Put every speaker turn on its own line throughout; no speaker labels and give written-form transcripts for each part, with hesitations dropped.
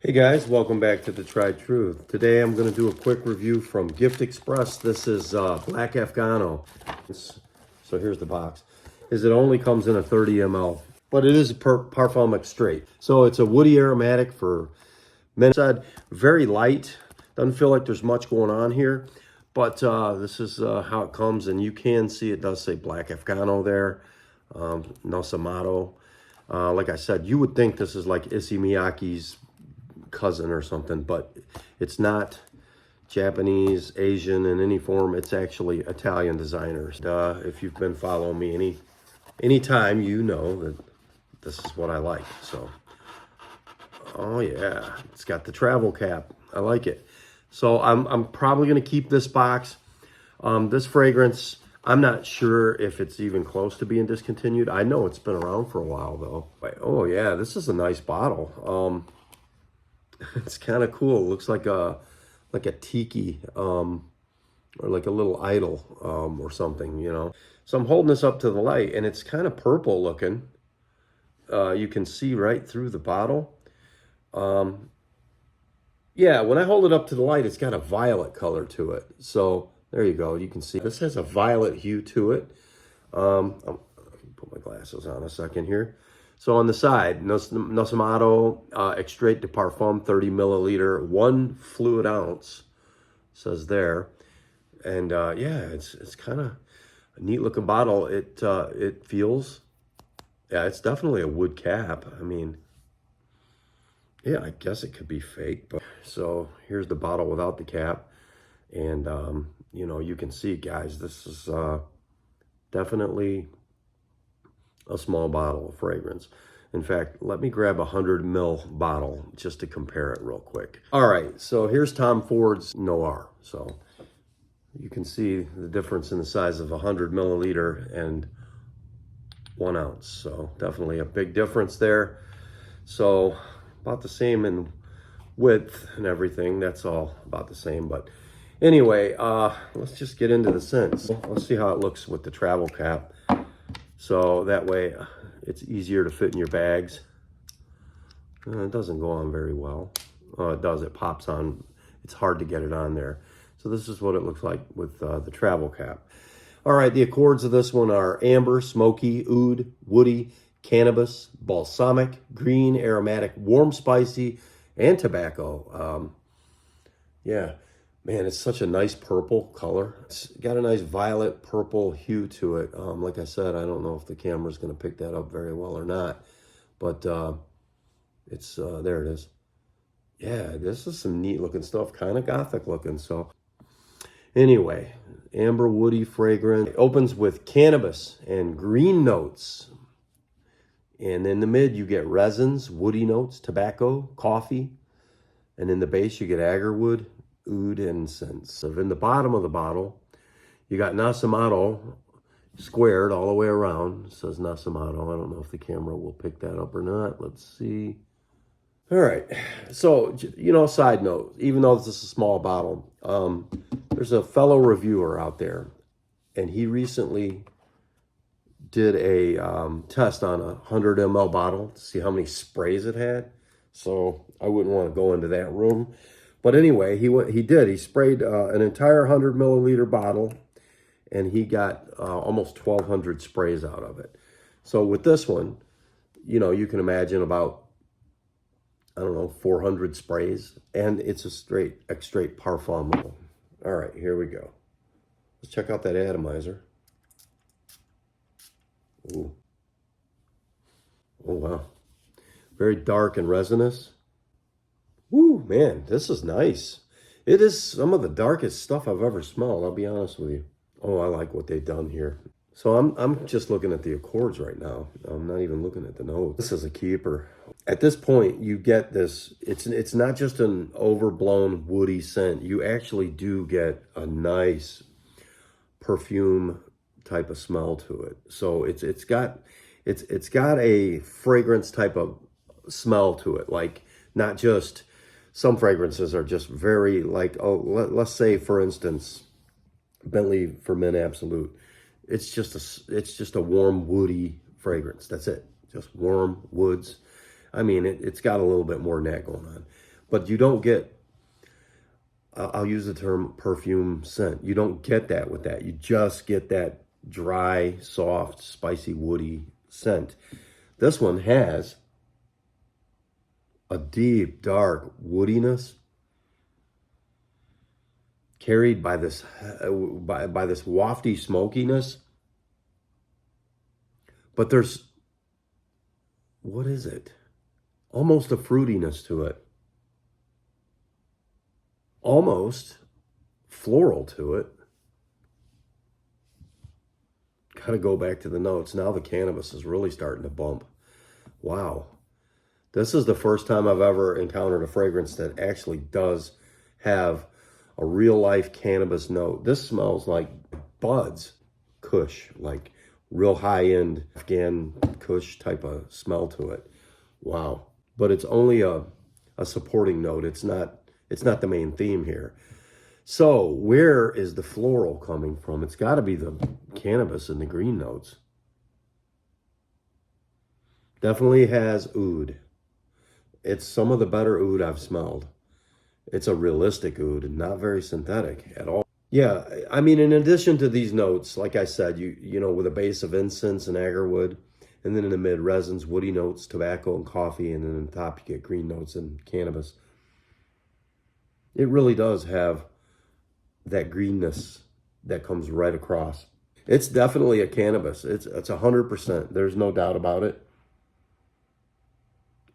Hey guys, welcome back to The Tried Truth. Today I'm going to do a quick review from Gift Express. This is Black Afghano. So here's the box. It only comes in a 30 ml, but it is a Parfum Extrait. So it's a woody aromatic for men. Very light. Doesn't feel like there's much going on here, but this is how it comes, and you can see it does say Black Afghano there, NASOMATTO. Like I said, you would think this is like Issey Miyake's cousin or something, but it's not Japanese, Asian in any form. It's actually Italian designers. If you've been following me any time, you know that this is what I like. So, oh yeah, it's got the travel cap. I like it. So I'm probably gonna keep this box. This fragrance, I'm not sure if it's even close to being discontinued. I know it's been around for a while though. Oh yeah, this is a nice bottle. It's kind of cool. It looks like a tiki or like a little idol or something, you know. So I'm holding this up to the light, and it's kind of purple looking. You can see right through the bottle. Yeah, when I hold it up to the light, it's got a violet color to it. So there you go. You can see this has a violet hue to it. I'll put my glasses on a second here. So on the side, NASOMATTO Extrait de Parfum 30 milliliter, 1 fluid ounce, says there. And yeah, it's kind of a neat looking bottle. It feels, yeah, it's definitely a wood cap. I mean, yeah, I guess it could be fake. But so here's the bottle without the cap. And, you know, you can see, guys, this is definitely a small bottle of fragrance. In fact, let me grab a 100 ml bottle just to compare it real quick. All right, so here's Tom Ford's Noir. So you can see the difference in the size of 100 milliliter and 1 ounce. So definitely a big difference there. So about the same in width and everything. That's all about the same. But anyway, let's just get into the scents. Let's see how it looks with the travel cap. So that way it's easier to fit in your bags. It doesn't go on very well. It does, it pops on. It's hard to get it on there. So this is what it looks like with the travel cap. All right, the accords of this one are amber, smoky, oud, woody, cannabis, balsamic, green, aromatic, warm, spicy, and tobacco. Yeah. Man, it's such a nice purple color. It's got a nice violet purple hue to it. Like I said, I don't know if the camera's going to pick that up very well or not, but it's there it is. Yeah, this is some neat looking stuff, kind of gothic looking. So anyway, amber woody fragrance. It opens with cannabis and green notes. And in the mid, you get resins, woody notes, tobacco, coffee. And in the base, you get agarwood, oud, and scents. So in the bottom of the bottle, you got NASOMATTO squared all the way around. It says NASOMATTO. I don't know if the camera will pick that up or not. Let's see. All right. So, you know, side note, even though this is a small bottle, there's a fellow reviewer out there, and he recently did a test on a 100 ml bottle to see how many sprays it had. So I wouldn't want to go into that room. But anyway, he sprayed an entire 100 milliliter bottle, and he got almost 1,200 sprays out of it. So with this one, you know, you can imagine about, I don't know, 400 sprays, and it's a straight parfum. All right, here we go. Let's check out that atomizer. Ooh. Oh, wow. Very dark and resinous. Ooh, man, this is nice. It is some of the darkest stuff I've ever smelled, I'll be honest with you. Oh, I like what they've done here. So I'm just looking at the accords right now. I'm not even looking at the notes. This is a keeper. At this point, you get this, it's not just an overblown woody scent. You actually do get a nice perfume type of smell to it. So it's got a fragrance type of smell to it, like not just, some fragrances are just very like, oh, let's say for instance, Bentley for Men Absolute. It's just a warm woody fragrance. That's it. Just warm woods. I mean, it's got a little bit more than that going on. but you don't get, I'll use the term perfume scent. You don't get that with that. You just get that dry, soft, spicy, woody scent. This one has a deep, dark woodiness carried by this by this wafty smokiness. But there's, what is it? Almost a fruitiness to it. Almost floral to it. Gotta go back to the notes. Now the cannabis is really starting to bump. Wow. This is the first time I've ever encountered a fragrance that actually does have a real life cannabis note. This smells like buds, kush, like real high end Afghan kush type of smell to it. Wow. But it's only a supporting note. It's not the main theme here. So where is the floral coming from? It's got to be the cannabis and the green notes. Definitely has oud. It's some of the better oud I've smelled. It's a realistic oud and not very synthetic at all. Yeah, I mean, in addition to these notes, like I said, you know, with a base of incense and agarwood, and then in the mid, resins, woody notes, tobacco and coffee, and then on top you get green notes and cannabis. It really does have that greenness that comes right across. It's definitely a cannabis. It's 100%. There's no doubt about it.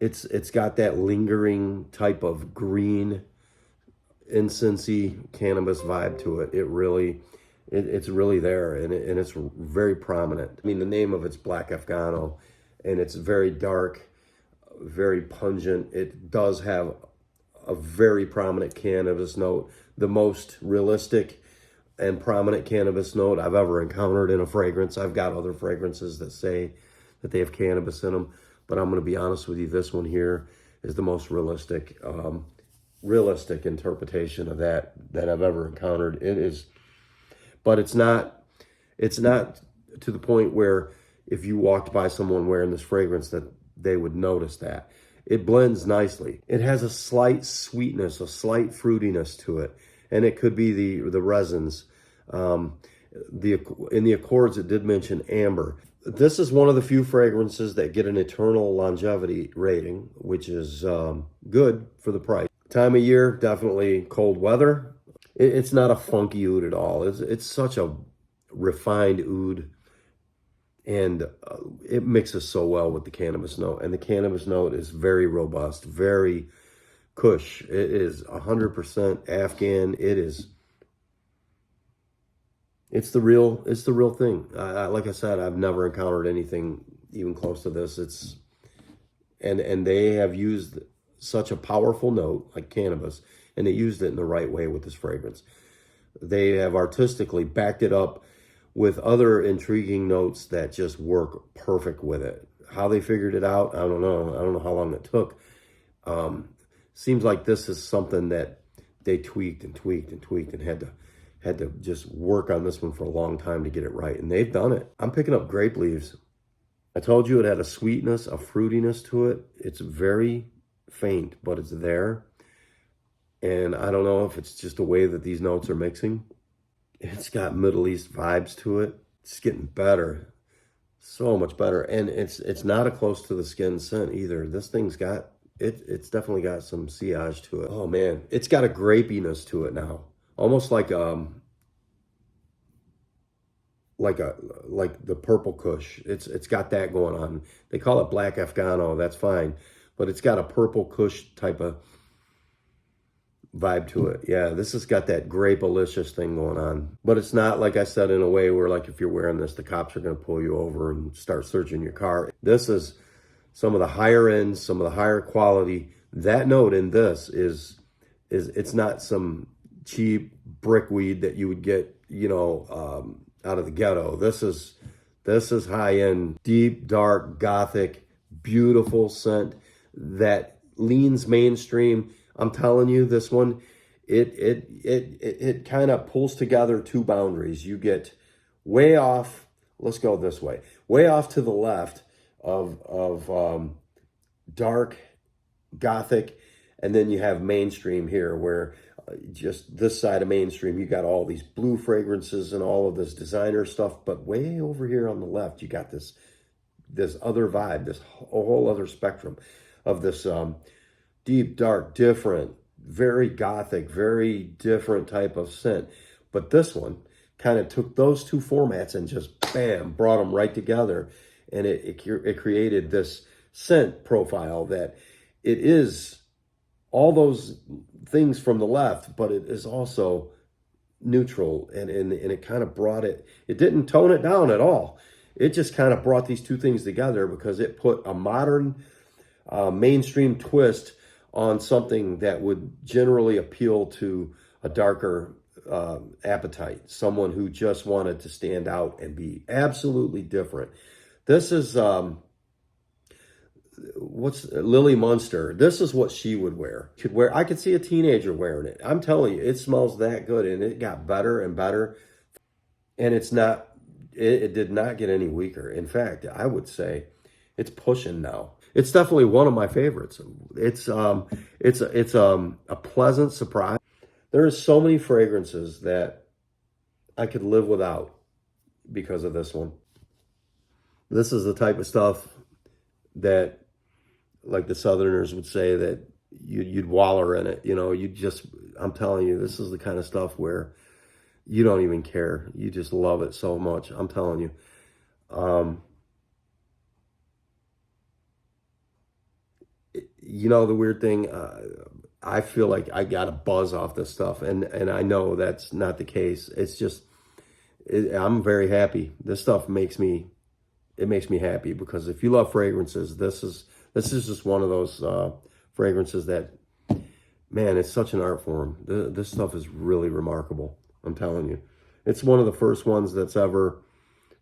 It's got that lingering type of green, incensey cannabis vibe to it. It's really there, and it's very prominent. I mean, the name of it's Black Afghano, and it's very dark, very pungent. It does have a very prominent cannabis note, the most realistic and prominent cannabis note I've ever encountered in a fragrance. I've got other fragrances that say that they have cannabis in them, but I'm going to be honest with you, this one here is the most realistic interpretation of that I've ever encountered. It is, but it's not to the point where if you walked by someone wearing this fragrance that they would notice that. It blends nicely. It has a slight sweetness, a slight fruitiness to it, and it could be the resins. In the accords, it did mention amber. This is one of the few fragrances that get an eternal longevity rating, which is good for the price. Time of year, definitely cold weather. It's not a funky oud at all. It's such a refined oud. And it mixes so well with the cannabis note. And the cannabis note is very robust, very kush. It is 100% Afghan. It's the real thing. Like I said, I've never encountered anything even close to this. And they have used such a powerful note like cannabis, and they used it in the right way with this fragrance. They have artistically backed it up with other intriguing notes that just work perfect with it. How they figured it out, I don't know. I don't know how long it took. Seems like this is something that they tweaked and had to just work on this one for a long time to get it right. And they've done it. I'm picking up grape leaves. I told you it had a sweetness, a fruitiness to it. It's very faint, but it's there. And I don't know if it's just the way that these notes are mixing. It's got Middle East vibes to it. It's getting better, so much better, and it's not a close to the skin scent either. This thing's got it's definitely got some sillage to it. Oh man, it's got a grapiness to it now, almost like the purple kush. It's got that going on. They call it Black Afghano. That's fine, but it's got a purple kush type of vibe to it. Yeah, this has got that grape-alicious thing going on. But it's not, like I said, in a way where, like, if you're wearing this, the cops are going to pull you over and start searching your car. This is some of the higher ends, some of the higher quality. That note in this is it's not some cheap brickweed that you would get, you know, out of the ghetto. This is high-end, deep, dark, gothic, beautiful scent that leans mainstream. I'm telling you, this one, it kind of pulls together two boundaries. You get way off, let's go this way, way off to the left of dark, gothic, And then you have mainstream here, where just this side of mainstream, you got all these blue fragrances and all of this designer stuff. But way over here on the left, you got this other vibe, this whole other spectrum of this deep, dark, different, very gothic, very different type of scent. But this one kind of took those two formats and just bam, brought them right together. And it created this scent profile that it is all those things from the left, but it is also neutral, and it kind of brought it didn't tone it down at all. It just kind of brought these two things together because it put a modern mainstream twist on something that would generally appeal to a darker appetite, someone who just wanted to stand out and be absolutely different. This is what's Lily Munster. This is what she would wear. I could see a teenager wearing it. I'm telling you, it smells that good, and it got better and better. And it did not get any weaker. In fact, I would say it's pushing now. It's definitely one of my favorites. It's a pleasant surprise. There are so many fragrances that I could live without because of this one. This is the type of stuff that, like the Southerners would say, that you'd waller in it. I'm telling you, this is the kind of stuff where you don't even care. You just love it so much. I'm telling you. The weird thing, I feel like I got a buzz off this stuff, and I know that's not the case. It's just, I'm very happy. This stuff makes me happy, because if you love fragrances, this is just one of those fragrances that, man, it's such an art form. This stuff is really remarkable. I'm telling you. It's one of the first ones that's ever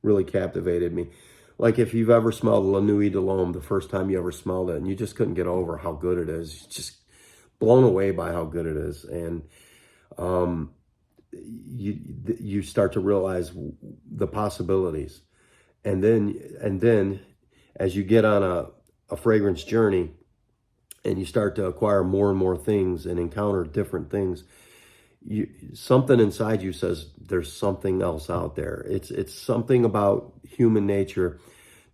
really captivated me. Like, if you've ever smelled La Nuit de l'Homme, the first time you ever smelled it, and you just couldn't get over how good it is. You're just blown away by how good it is. And you start to realize the possibilities. And then as you get on a fragrance journey and you start to acquire more and more things and encounter different things, something inside you says there's something else out there. It's something about human nature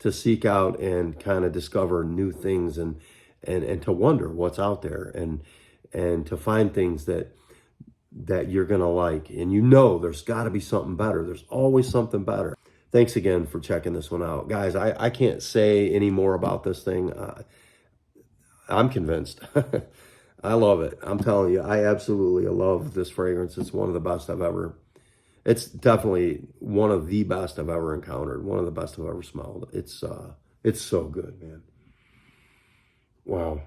to seek out and kind of discover new things and to wonder what's out there and to find things that you're going to like. And there's got to be something better. There's always something better. Thanks again for checking this one out. Guys, I can't say any more about this thing. I'm convinced. I love it. I'm telling you, I absolutely love this fragrance. It's one of the best it's definitely one of the best I've ever encountered. One of the best I've ever smelled. It's so good, man. Wow.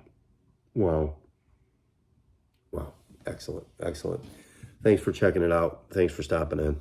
Excellent. Thanks for checking it out. Thanks for stopping in.